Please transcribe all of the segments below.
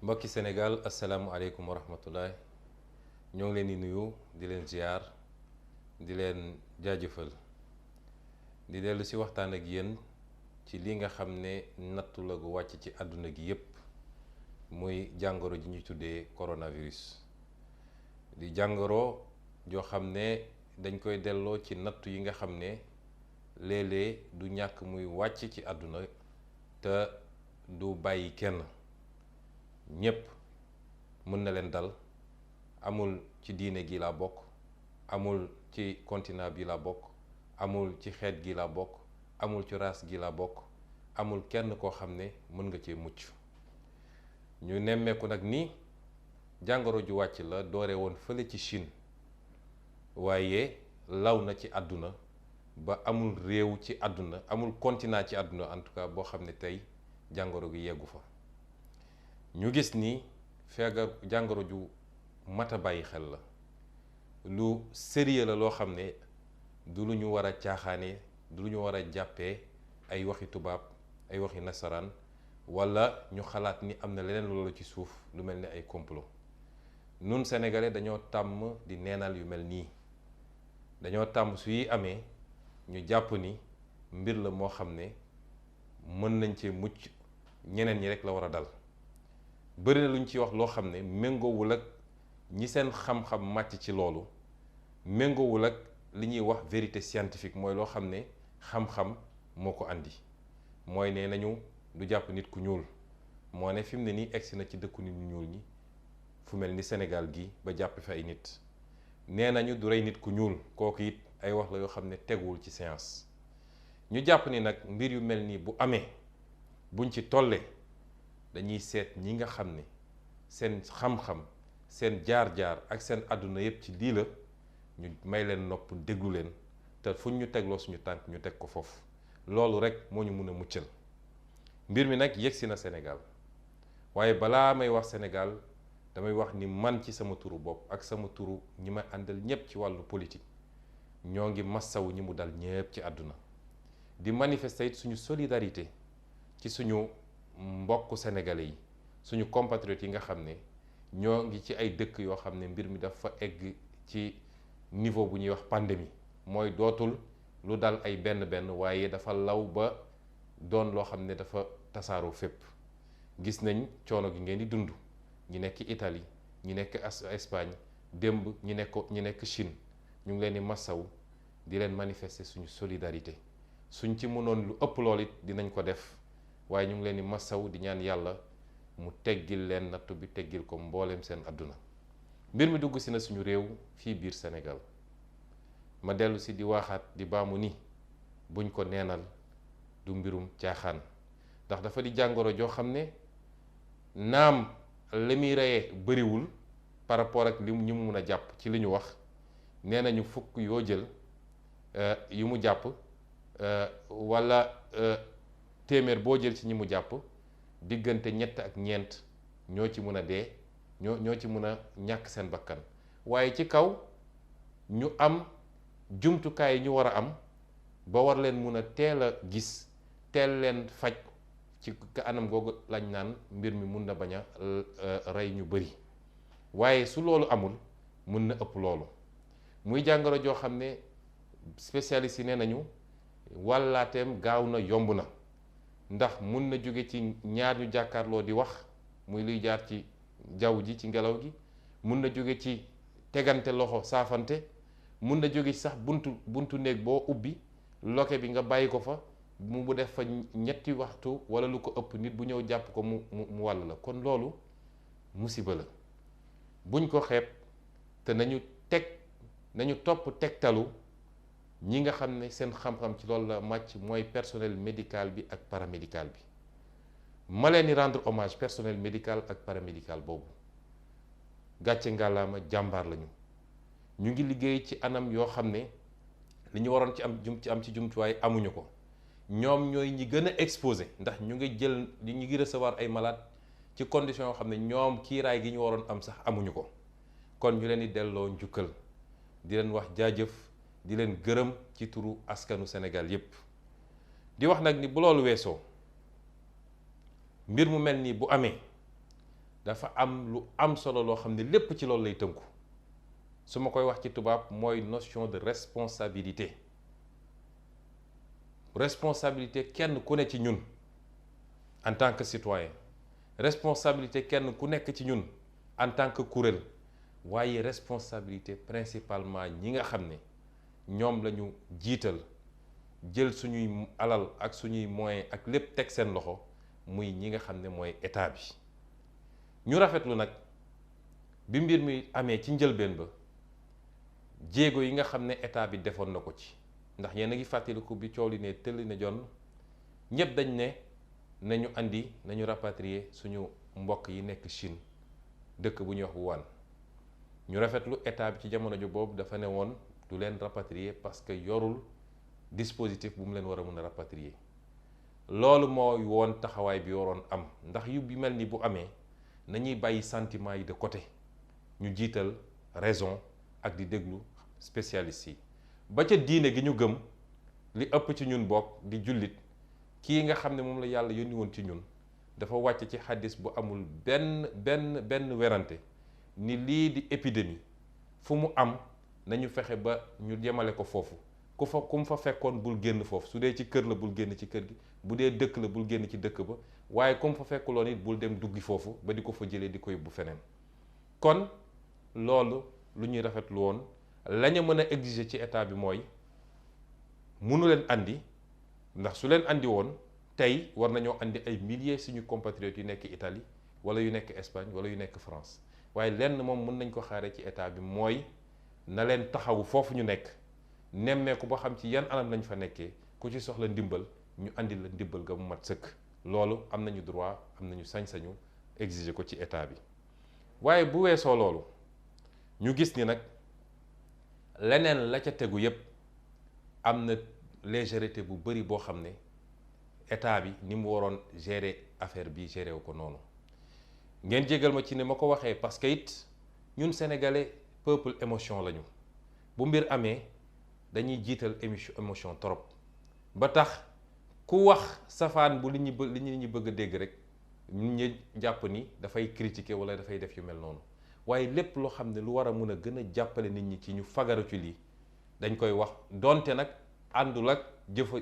mbokki Sénégal asalaamualeykum wa rahmatullah ñoo ngi leen di nuyu di leen ziar di leen jaajëfal di dellu ci waxtaan ak yéen ci li nga xam ne nattu la gu wàcc ci àdduna gi yépp muy jàngoro ji ñuy tuddee coronavirus di jàngoro joo xam ne dañ koy delloo ci nattu yi nga xam ne léeg-léeg du ñàkk muy wàcc ci àdduna te du bàyyi kenn ñépp mën na leen dal. amul ci diine gi la bokk, amul ci continent bi la bokk, amul ci xeet gi la bokk, amul ci race gi la bokk, amul kenn koo xam ne mën nga cee mucc. ñu nemmeeku nag ni jàngoro ju wàcc la doore woon fële ci Chine waaye law na ci àdduna ba amul réew ci àdduna, amul continent ci àdduna en tout cas boo xam ne tey jàngoro gi yeggu fa. ñu gis ni feegar jàngoro ju mata bàyyi xel la, lu sérieux la loo xam ne du lu ñu war a caaxaane, du lu ñu war a jàppee ay waxi tubaab, ay waxi nasaraan, wala ñu xalaat ni am na leneen loolu ci suuf lu mel ni ay complot. nun sénégalais dañoo tàmm di neenal yu mel nii, dañoo tàmm suy amee ñu jàpp ni mbir la moo xam ne mën nañ cee mucc, ñeneen ñi rek la war a dal. bëri na lu ñu ci wax loo xam ne méngoowul ak ñi seen xam-xam màcc ci loolu, méngoowul ak li ñuy wax vérité scientifique, mooy loo xam ne xam-xam moo ko andi. mooy ne nañu du jàpp nit ku ñuul, moo ne fi mu ne nii egsi na ci dëkku nit ñu ñuul ñi fu mel ni Sénégal gi ba jàpp fi ay nit. nee nañu du rey nit ku ñuul, kooku it ay wax la yoo xam ne teguwul ci science. ñu jàpp ni nag mbir yu mel nii bu amee, buñ ci tollee dañuy seet ñi nga xam ne seen xam-xam, seen jaar-jaar ak seen àdduna yépp ci lii la, ñu may leen nopp déglu leen, te fuñ ñu tegloo suñu tànk ñu teg ko foofu. loolu rek moo ñu mun a muccal. mbir mi nag yegsi na Sénégal, waaye balaa may wax Sénégal damay wax ni man ci sama turu bopp ak sama turu ñi ma àndal ñépp ci wàllu politique ñoo ngi massawu ñi mu dal ñépp ci àdduna, di manifester it suñu solidarité ci suñu mbokk sénégalais yi, suñu compatriotes yi nga xam ne ñoo ngi ci ay dëkk yoo xam ne mbir mi dafa egg ci niveau bu ñuy wax pandémie, mooy dootul lu dal ay benn waaye dafa law ba doon loo xam ne dafa tasaaroo fépp. gis nañ coono gi ngeen di dund, ñi nekk Italie, ñi nekk Espagne, démb ñi nekk Chine, ñu ngi leen di massaw, di leen manifester suñu solidarité. suñ ci mënoon lu ëpp lool it dinañ ko def, waaye ñu ngi leen di massaw di ñaan yàlla mu teggil leen nattu bi, teggil ko mbooleem seen àdduna. mbir mi dugg si na suñu réew fii biir Sénégal, ma dellu si di waxaat di baamu ni buñ ko neenal, du mbirum caaxaan, ndax dafa di jàngoro joo xam ne naam li muy reyee bëriwul par rapport ak li ñu mun a jàpp. ci li ñu wax nee nañu fukk yoo jël yu mu jàpp wala téeméer boo jël ci ñi mu jàpp, diggante 3 ak 4 ñoo ci mun a dee, ñoo ci mun a ñàkk seen bakkan. waaye ci kaw ñu am jumtukaay yi ñu war a am ba war leen mun a teel a gis, teel leen faj ci anam googu lañ naan mbir mi mun na bañ a rey ñu bëri. waaye su loolu amul mun na ëpp loolu. muy jàngoro joo xam ne spécialistes yi nee nañu wàllaateem gaaw na, yomb na, ndax mun na jóge ci ñaar ñu jàkkaarloo di wax, muy luy jaar ci jaww ji, ci ngelaw gi, mun na jóge ci tegante loxo, saafante, mun na jóge ci sax buntu néeg boo ubbi loke bi nga bàyyi ko fa mu def fa 3 waxtu wala lu ko ëpp, nit bu ñëw jàpp ko mu wàll la. kon loolu musiba la, buñ ko xeeb, te nañu topp tegtalu ñi nga xam ne seen xam-xam ci loolu la màcc, mooy personnel médical bi ak paramédical bi. ma leen di rendre hommage personnel médical ak paramédical boobu, gàcce ngàllaama, jàmbaar lañu. ñu ngi liggéey ci anam yoo xam ne li ñu waroon ci am ci jumtuwaay amuñu ko. ñoom ñooy ñi gën a exposé, ndax ñu ngi recevoir ay malade ci condition yoo xam ne ñoom kiiraay gi ñu waroon am sax amuñu ko. kon ñu leen di delloo njukkal, di leen wax jaajëf, di leen gërëm ci turu askanu Sénégal yépp. di wax nag ni bu loolu weesoo, mbir mu mel nii bu amee dafa am lu am solo loo xam ne lépp ci loolu lay tënku su ma koy wax ci tubaab mooy notion de responsabilité. Responsabilité kenn ku ne ci ñun en tant que citoyen, responsabilité kenn ku nekk ci ñun en tant que kuréel, waaye responsabilité principalement ñi nga xam ne ñoom la ñu jiital jël suñuy alal ak suñuy moyens ak lépp teg seen loxo, muy ñi nga xam ne mooy état bi. ñu rafetlu nag bi mbir mi amee ci njëlbeen ba jéego yi nga xam ne état bi defoon na ko ci, ndax yéen a ngi fàttaliku bi coow li ne tëll ne jonn ñëpp dañ ne nañu rapatrier suñu mbokk yi nekk Chine dëkk bu ñuy wax Wuhan. ñu rafetlu état bi ci jamono ju boobu dafa ne woon du leen rapatrier parce que yorul dispositif bu mu leen war a mën a rapatrier. loolu mooy woon taxawaay bi waroon am, ndax yu bi mel ni bu amee nañuy bàyyi sentiment yi de côté ñu jiital raison ak di déglu spécialistes yi. ba ca diine gi ñu gëm li ëpp ci ñun bokk di jullit, kii nga xam ne moom la yàlla yónni woon ci ñun dafa wàcc ci xaddis bu amul benn werante ni lii di épidémie fu mu am nañu fexe ba ñu jemale ko foofu. ku mu fa fekkoon bul génn foofu, su dee ci kër la bul génn ci kër gi, bu dee dëkk la bul génn ci dëkk ba, waaye ku mu fa fekkuloon it bul dem duggi foofu ba di ko fa jëlee di ko yóbbu feneen. kon loolu lu ñuy rafetlu woon. lañu mën a exiger ci état bi mooy mënu leen andi, ndax su leen andi woon tey war nañoo andi ay milliers suñu compatriotes yu nekk Italie wala yu nekk Espagne wala yu nekk France, waaye lenn moom mën nañ ko xaaree ci état bi mooy na leen taxawu foofu ñu nekk, nemmeeku ba xam ci yan anam lañ fa nekkee, ku ci soxla ndimbal ñu andi la ndimbal ga mu mat sëkk. loolu am nañu droit, am nañu sañ-sañu exiger ko ci état bi. waaye bu weesoo loolu ñu gis ni nag leneen la ca tegu yépp am na légèreté bu bari boo xam ne état bi ni mu waroon gérer affaire bi gérer wu ko noonu. ngeen jégal ma ci ne ma ko waxee parce que it ñun sénégalais peuple émotion lañu. bu mbir amee dañuy jiital émotion trop ba tax ku wax safaan bu li nit ñi bëgg a dégg rek ñun ñi jàpp ni dafay critiquer wala dafay def yu mel noonu. waaye lépp loo xam ne lu war a mën a gën a jàppale nit ñi ci ñu fagaru ci lii dañ koy wax, donte nag àndul ak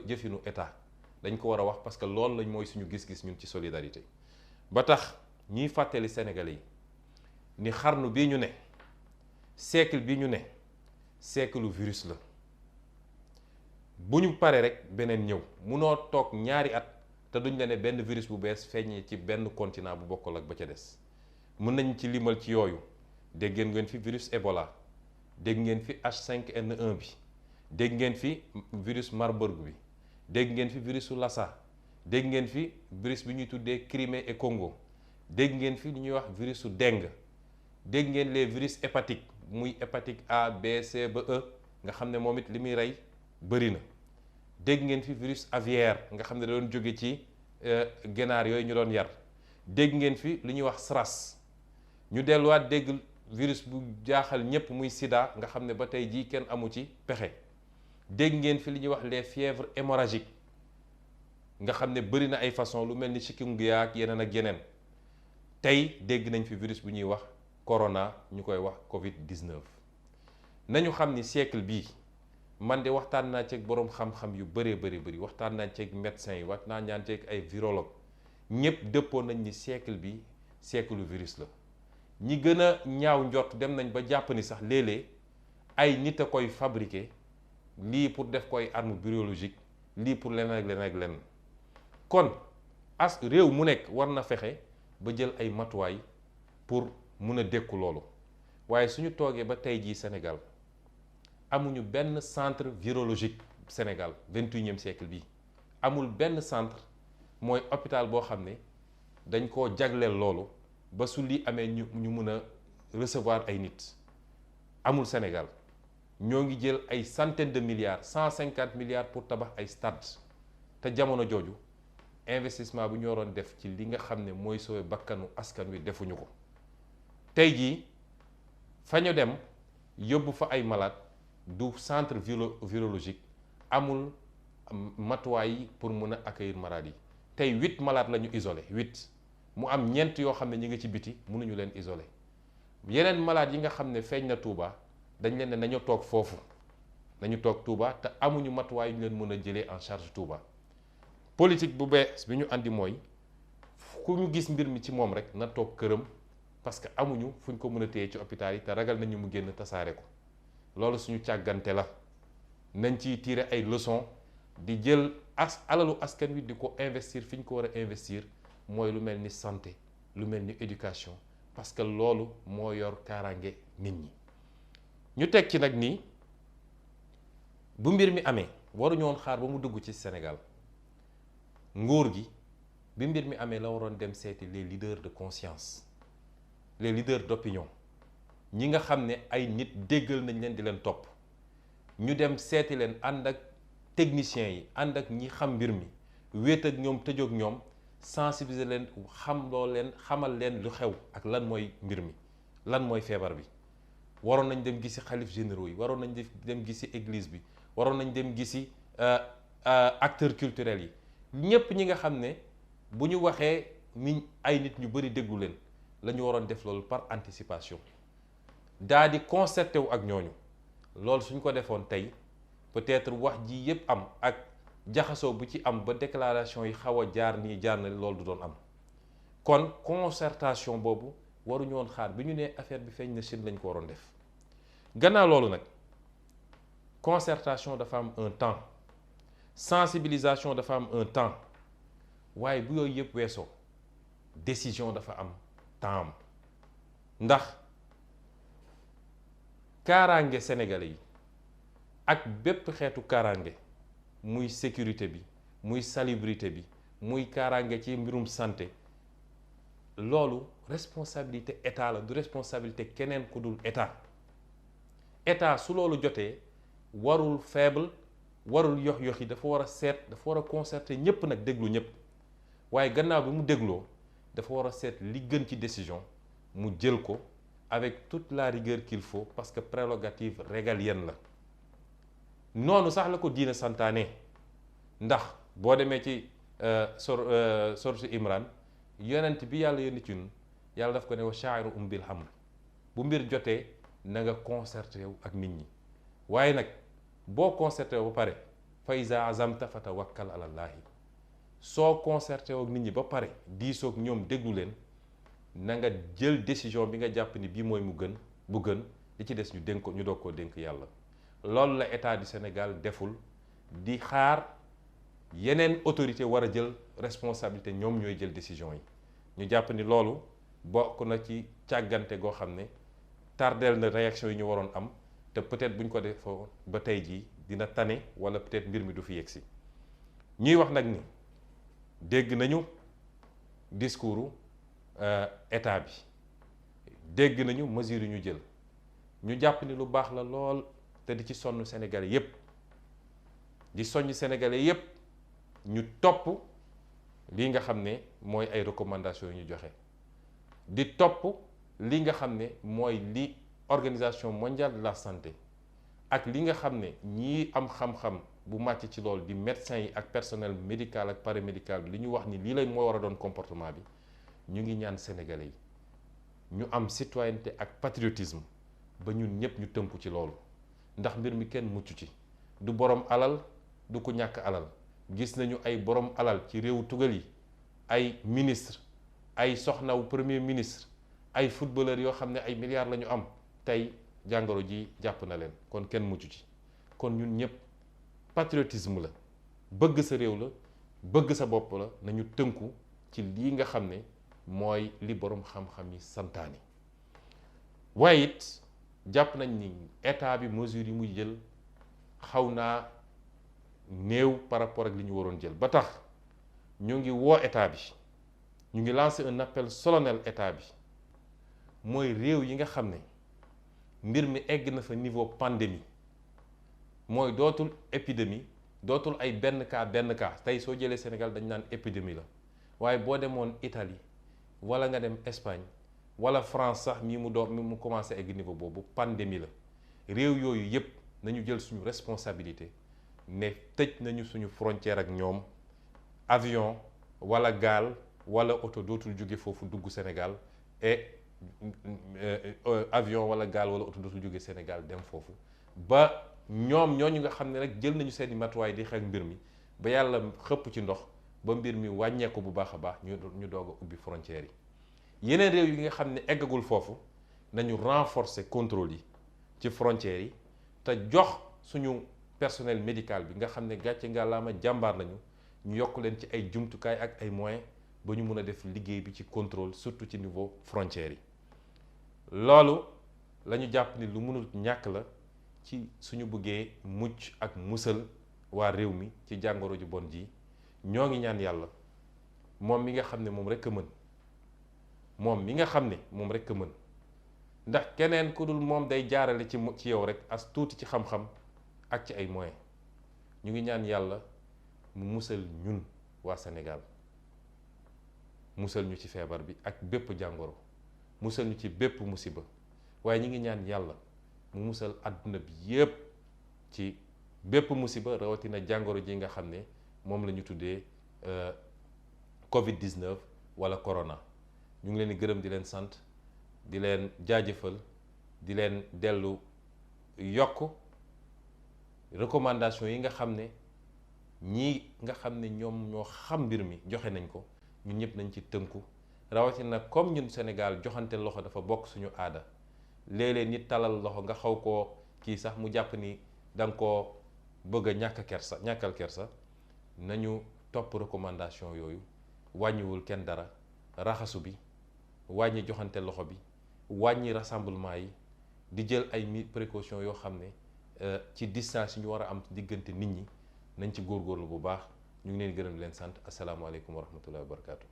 jëfinu état dañ ko war a wax parce que loolu lañ mooy suñu gis-gis ñun ci solidarité. ba tax ñiy fàttali Sénégalais yi ni xarnu bii ñu ne, siècle bi ñu ne siècle virus la. bu ñu paree rek beneen ñëw, munoo toog ñaari at te duñ la ne benn virus bu bees feeñee ci benn continent bu bokkul ak ba ca des. mën nañ ci limal ci yooyu dégg ngeen fi virus Ebola, dégg ngeen fi H5N1 bi, dégg ngeen fi virus Marburg bi, dégg ngeen fi virusu Lassa, dégg ngeen fi virus bi ñuy tuddee Crimée et Congo, dégg ngeen fi li ñuy wax virusu dengue, dégg ngeen les virus hépatiques muy hépatite A B C ba E nga xam ne moom it li muy rey bëri na. dégg ngeen fi virus aviaire nga xam ne da doon jóge ci ganaar yooyu ñu doon yar. dégg ngeen fi li ñuy wax SRAS. ñu delluwaat dégg virus bu jaaxal ñépp muy sida nga xam ne ba tey jii kenn amu ci pexe. dégg ngeen fi li ñuy wax les fièvres hémorragiques nga xam ne bëri na ay façon lu mel ni chikungunya ak yeneen ak yeneen. tey dégg nañ fi virus bu ñuy wax corona ñu koy wax Covid-19. nañu xam ni siècle bii man de waxtaan naa ceeg boroom xam-xam yu bëree bëri waxtaan naa ceeg médecins yi waxtaan naa ceeg ay virologue ñépp dëppoo nañ ni siècle bi siècle virus la. ñi gën a ñaaw njort dem nañ ba jàpp ni sax léeg-léeg ay nit a koy fabriquer lii pour def koy arme biologique lii pour leneen ak leneen ak leneen. kon as réew mu nekk war na fexe ba jël ay matuwaay pour mun a dékku loolu waaye suñu toogee ba tey jii Sénégal amuñu benn centre virologique. Sénégal 21e siècle bi amul benn centre mooy hôpital boo xam ne dañ koo jagleel loolu ba su lii amee ñu mun a recevoir ay nit. amul Sénégal. ñoo ngi jël ay centaines de milliards 150 milliards pour tabax ay stade te jamono jooju investissement bu ñu waroon def ci li nga xam ne mooy sauver bakkanu askan wi defuñu ko. tey jii fa ñu dem yóbbu fa ay malade du centre virologique amul matuwaay yi pour mun a accueillir malade yi. tey 8 malades la ñu isolé 8 mu am ñeent yoo xam ne ñi nga ci biti mënuñu leen isoler yeneen malade yi nga xam ne feeñ na Touba dañ leen ne nañu toog foofu nañu toog Touba te amuñu matuwaay yu ñu leen mën a jëlee en charge Touba politique bu bees bi ñu andi mooy ku ñu gis mbir mi ci moom rek na toog këram parce que amuñu fu ñu ko mën a téye ci hôpital yi te ragal nañu mu génn tasaare ko loolu suñu càggante la nañ ciy tirer ay leçons di jël alalu askan wi di ko investir fi ñu ko war a investir mooy lu mel ni santé lu mel ni éducation parce que loolu moo yor kaaraange nit ñi ñu teg ci nag nii bu mbir mi amee waruñu woon xaar ba mu dugg ci Sénégal nguur gi bi mbir mi amee la waroon dem seeti les leaders de conscience les leaders d'opinion ñi nga xam ne ay nit déggal nañ leen di leen topp ñu dem seeti leen ànd ak techniciens yi ànd ak ñi xam mbir mi wéet ak ñoom tëjoog ñoom sensibiliser leen xamal leen lu xew ak lan mooy mbir mi lan mooy feebar bi waroon nañ dem gisi xalif généraux yi waroon nañ dem gisi église bi waroon nañ dem gisi acteurs culturels yi ñépp ñi nga xam ne bu ñu waxee ni ay nit ñu bari déglu leen la ñu waroon def loolu par anticipation daa di concerté wu ak ñooñu loolu suñ ko defoon tey peut-être wax ji yépp am ak jaxasoo bu ci am ba déclaration yi xaw a jaar nii jaar na loolu du doon am kon concertation boobu waruñu woon xaar bi ñu nee affaire bi feeñ na Chine lañ ko waroon def gannaaw loolu nag concertation dafa am un temps sensibilisation dafa am un temps waaye bu yooyu yëpp weesoo décision dafa am temps ndax kaaraange sénégalais yi ak bépp xeetu kaaraange muy sécurité bi muy salubrité bi muy kaaraange ci mbirum santé loolu responsabilité état la du responsabilité keneen ku dul état su loolu jotee warul faible warul yox yi dafa war a seet dafa war a concerter ñépp nag déglu ñépp waaye gannaaw bi mu dégloo dafa war a seet li gën ci décision mu jël ko avec toute la rigueur qu'il faut parce que prérogative régalienne la noonu sax la ko diina santaane ndax boo demee ci sourate Imran yonent bi yàlla yónni ci ñun yàlla daf ko ne wa shaa'iru bil amr bu mbir jotee na nga concerté wu ak nit ñi waaye nag boo concerté wu ba pare fa iza azamta fa tawakkal ala llaahi soo concerté wu ak nit ñi ba pare diisoog ñoom déglu leen na nga jël décision bi nga jàpp ni bii mooy bu gën li ci des ñu dénk ko ñu doog koo dénk yàlla loolu la état du Sénégal deful di xaar yeneen autorité war a jël responsabilité ñoom ñooy jël décision yi ñu jàpp ni loolu bokk na ci càggante goo xam ne tardeel na réaction yi ñu waroon am te peut-être bu ñu ko defoo ba tey jii dina tane wala peut-être mbir mi du fi yegsi ñuy wax nag ni dégg nañu discours état bi dégg nañu mesures yi ñu jël ñu jàpp ni lu baax la lool te di ci sonn Sénégalais yépp di soññ Sénégalais yépp ñu topp lii nga xam ne mooy ay recommandations yu ñu joxe di topp li nga xam ne mooy li organisation mondiale de la santé ak li nga xam ne ñii am xam-xam bu màcc ci loolu di médecins yi ak personnel médical ak paramédical bi li ñu wax ni lii lay moo war a doon comportement bi ñu ngi ñaan Sénégalais yi ñu am citoyenneté ak patriotisme ba ñun ñëpp ñu tënku ci loolu ndax mbir mi kenn mucc ci du borom alal du ko ñàkk alal gis nañu ay borom alal ci réewu tugal yi ay ministre ay soxnawu premier ministre ay footballeur yoo xam ne ay milliards la ñu am tey jàngoro ji jàpp na leen kon kenn mucc ci kon ñun ñëpp patriotisme la bëgg sa réew la bëgg sa bopp la nañu tënku ci lii nga xam ne mooy li borom xam-xam yi santaani waaye it jàpp nañ ni état bi mesures yi muy jël xaw naa néew par rapport ak li ñu waroon jël ba tax ñu ngi woo état bi ñu ngi lancer un appel solennel état bi mooy réew yi nga xam ne mbir mi egg na fa niveau pandémie mooy dootul épidémie dootul ay benn cas tey soo jëlee Sénégal dañ naan épidémie la waaye boo demoon Italie wala nga dem Espagne wala France sax mi mu commencé egg niveau boobu pandémie la réew yooyu yépp nañu jël suñu responsabilité ne tëj nañu suñu frontière ak ñoom avion wala gaal wala oto dootul jóge foofu dugg Sénégal et avion wala gaal wala oto dootul jóge Sénégal dem foofu ba ñoom ñooñu nga xam ne rek jël nañu seeni matuwaay di xeex mbir mi ba yàlla xëpp ci ndox ba mbir mi wàññeeku bu baax a baax ñu doog a ubbi frontières yi. yeneen réew yi nga xam ne eggagul foofu nañu renforcer contrôle yi ci frontières yi te jox suñu personnel médical bi nga xam ne gàcce ngàllaama jàmbaar lañu ñu yokk leen ci ay jumtukaay ak ay moyens ba ñu mun a def liggéey bi ci contrôle surtout ci niveau frontières yi. loolu la ñu jàpp ni lu mënul ñàkk la ci suñu bëggee mucc ak musal waa réew mi ci jàngoro ju bon ji. ñoo ngi ñaan yàlla moom mi nga xam ne moom rek a mën moom mi nga xam ne moom rek a mën ndax keneen ku dul moom day jaarale ci yow rek as tuuti ci xam-xam ak ci ay moyens. ñu ngi ñaan yàlla mu musal ñun waa Sénégal musal ñu ci feebar bi ak bépp jàngoro musal ñu ci bépp musiba waaye ñu ngi ñaan yàlla mu musal àdduna bi yépp ci bépp musiba rawatina jàngoro ji nga xam ne moom la ñu tuddee Covid-19 wala corona. ñu ngi leen di gërëm di leen sant di leen jaajëfal di leen dellu yokk recommandation yi nga xam ne ñii nga xam ne ñoom ñoo xam mbir mi joxe nañ ko ñun ñëpp nañ ci tënku rawatina comme ñun Sénégal joxante loxo dafa bokk suñu aada léeg-léeg nit talal loxo nga xaw koo kii sax mu jàpp ni da nga koo bëgg a ñàkkal kersa nañu topp recommandation yooyu wàññiwul kenn dara raxasu bi wàññi joxante loxo bi wàññi rassemblement yi di jël ay précautions yoo xam ne ci distance yi ñu war a am diggante nit ñi nañ ci góorgóorlu bu baax. ñu ngi leen gërëm di leen sant asalaamaaleykum wa rahmatullahi wa barakaatu.